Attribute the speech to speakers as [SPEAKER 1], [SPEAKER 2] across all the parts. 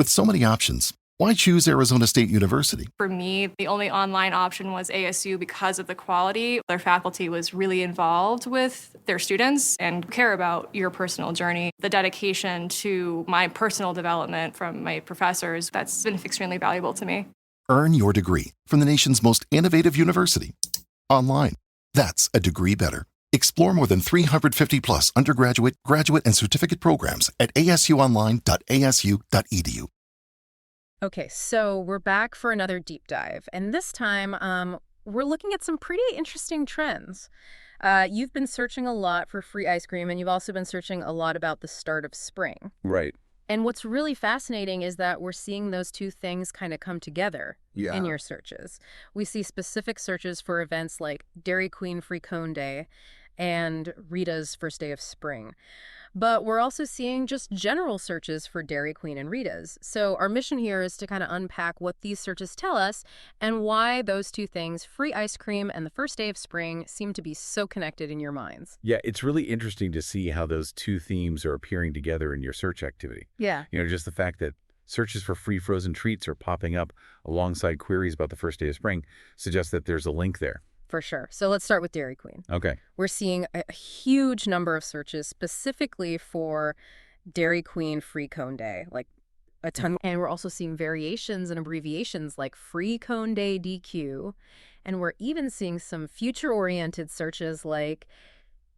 [SPEAKER 1] With so many options, why choose Arizona State University?
[SPEAKER 2] For me, the only online option was ASU because of the quality. Their faculty was really involved with their students and care about your personal journey. The dedication to my personal development from my professors, that's been extremely valuable to me.
[SPEAKER 1] Earn your degree from the nation's most innovative university. Online. That's a degree better. Explore more than 350 plus undergraduate, graduate, and certificate programs at asuonline.asu.edu.
[SPEAKER 3] Okay, so we're back for another deep dive, and this time we're looking at some pretty interesting trends. You've been searching a lot for free ice cream, and you've also been searching a lot about the start of spring.
[SPEAKER 4] Right.
[SPEAKER 3] And what's really fascinating is that we're seeing those two things kind of come together in your searches. We see specific searches for events like Dairy Queen Free Cone Day and Rita's First Day of Spring. But we're also seeing just general searches for Dairy Queen and Rita's. So our mission here is to kind of unpack what these searches tell us and why those two things, free ice cream and the first day of spring, seem to be so connected in your minds.
[SPEAKER 4] Yeah, it's really interesting to see how those two themes are appearing together in your search activity.
[SPEAKER 3] Yeah.
[SPEAKER 4] You know, just the fact that searches for free frozen treats are popping up alongside queries about the first day of spring suggests that there's a link there.
[SPEAKER 3] For sure. So let's start with Dairy Queen.
[SPEAKER 4] Okay.
[SPEAKER 3] We're seeing a huge number of searches specifically for Dairy Queen Free Cone Day, like a ton. And we're also seeing variations and abbreviations like Free Cone Day DQ. And we're even seeing some future-oriented searches like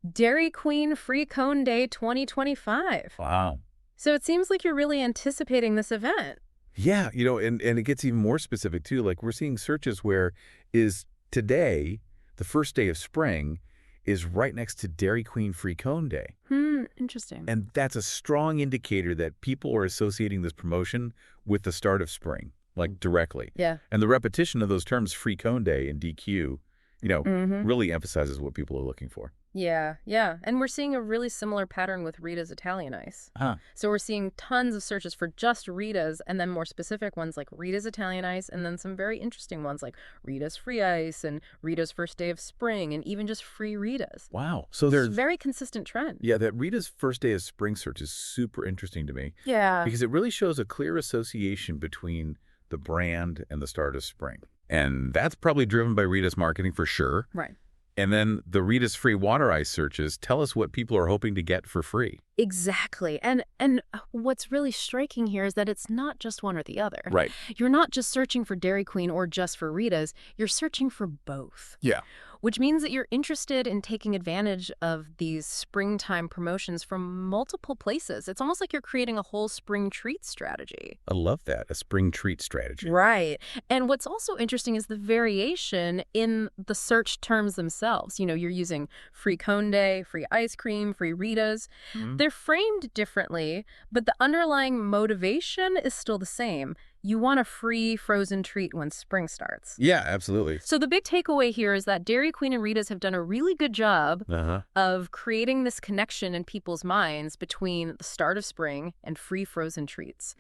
[SPEAKER 3] Dairy Queen Free Cone Day 2025.
[SPEAKER 4] Wow.
[SPEAKER 3] So it seems like you're really anticipating this event.
[SPEAKER 4] Yeah, you know, and it gets even more specific, too. Like, we're seeing searches where is today, the first day of spring, is right next to Dairy Queen Free Cone Day.
[SPEAKER 3] Interesting.
[SPEAKER 4] And that's a strong indicator that people are associating this promotion with the start of spring, like directly.
[SPEAKER 3] Yeah.
[SPEAKER 4] And the repetition of those terms, Free Cone Day and DQ, you know, really emphasizes what people are looking for.
[SPEAKER 3] Yeah, yeah. And we're seeing a really similar pattern with Rita's Italian Ice. So we're seeing tons of searches for just Rita's and then more specific ones like Rita's Italian Ice and then some very interesting ones like Rita's Free Ice and Rita's First Day of Spring and even just Free Rita's.
[SPEAKER 4] Wow. So
[SPEAKER 3] It's
[SPEAKER 4] there's
[SPEAKER 3] a very consistent trend.
[SPEAKER 4] Yeah, that Rita's First Day of Spring search is super interesting to me.
[SPEAKER 3] Yeah.
[SPEAKER 4] Because it really shows a clear association between the brand and the start of spring. And that's probably driven by Rita's marketing for sure.
[SPEAKER 3] Right.
[SPEAKER 4] And then the Rita's Free Water Ice searches tell us what people are hoping to get for free.
[SPEAKER 3] Exactly. And what's really striking here is that it's not just one or the other.
[SPEAKER 4] Right.
[SPEAKER 3] You're not just searching for Dairy Queen or just for Rita's. You're searching for both.
[SPEAKER 4] Yeah.
[SPEAKER 3] Which means that you're interested in taking advantage of these springtime promotions from multiple places. It's almost like you're creating a whole spring treat strategy.
[SPEAKER 4] I love that, a spring treat strategy.
[SPEAKER 3] Right. And what's also interesting is the variation in the search terms themselves. You know, you're using Free Cone Day, Free Ice Cream, Free Rita's. They're framed differently, but the underlying motivation is still the same. You want a free frozen treat when spring starts.
[SPEAKER 4] Yeah, absolutely.
[SPEAKER 3] So the big takeaway here is that Dairy Queen and Rita's have done a really good job of creating this connection in people's minds between the start of spring and free frozen treats.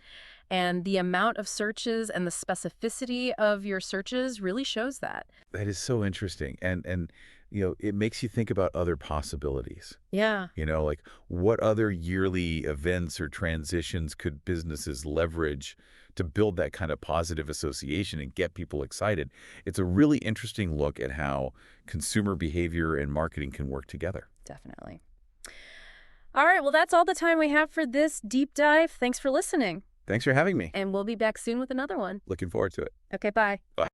[SPEAKER 3] And the amount of searches and the specificity of your searches really shows that.
[SPEAKER 4] That is so interesting. And you know, it makes you think about other possibilities.
[SPEAKER 3] Yeah.
[SPEAKER 4] You know, like what other yearly events or transitions could businesses leverage to build that kind of positive association and get people excited? It's a really interesting look at how consumer behavior and marketing can work together.
[SPEAKER 3] Definitely. All right, well, that's all the time we have for this deep dive. Thanks for listening.
[SPEAKER 4] Thanks for having me.
[SPEAKER 3] And we'll be back soon with another one.
[SPEAKER 4] Looking forward to it.
[SPEAKER 3] Okay, bye.
[SPEAKER 4] Bye.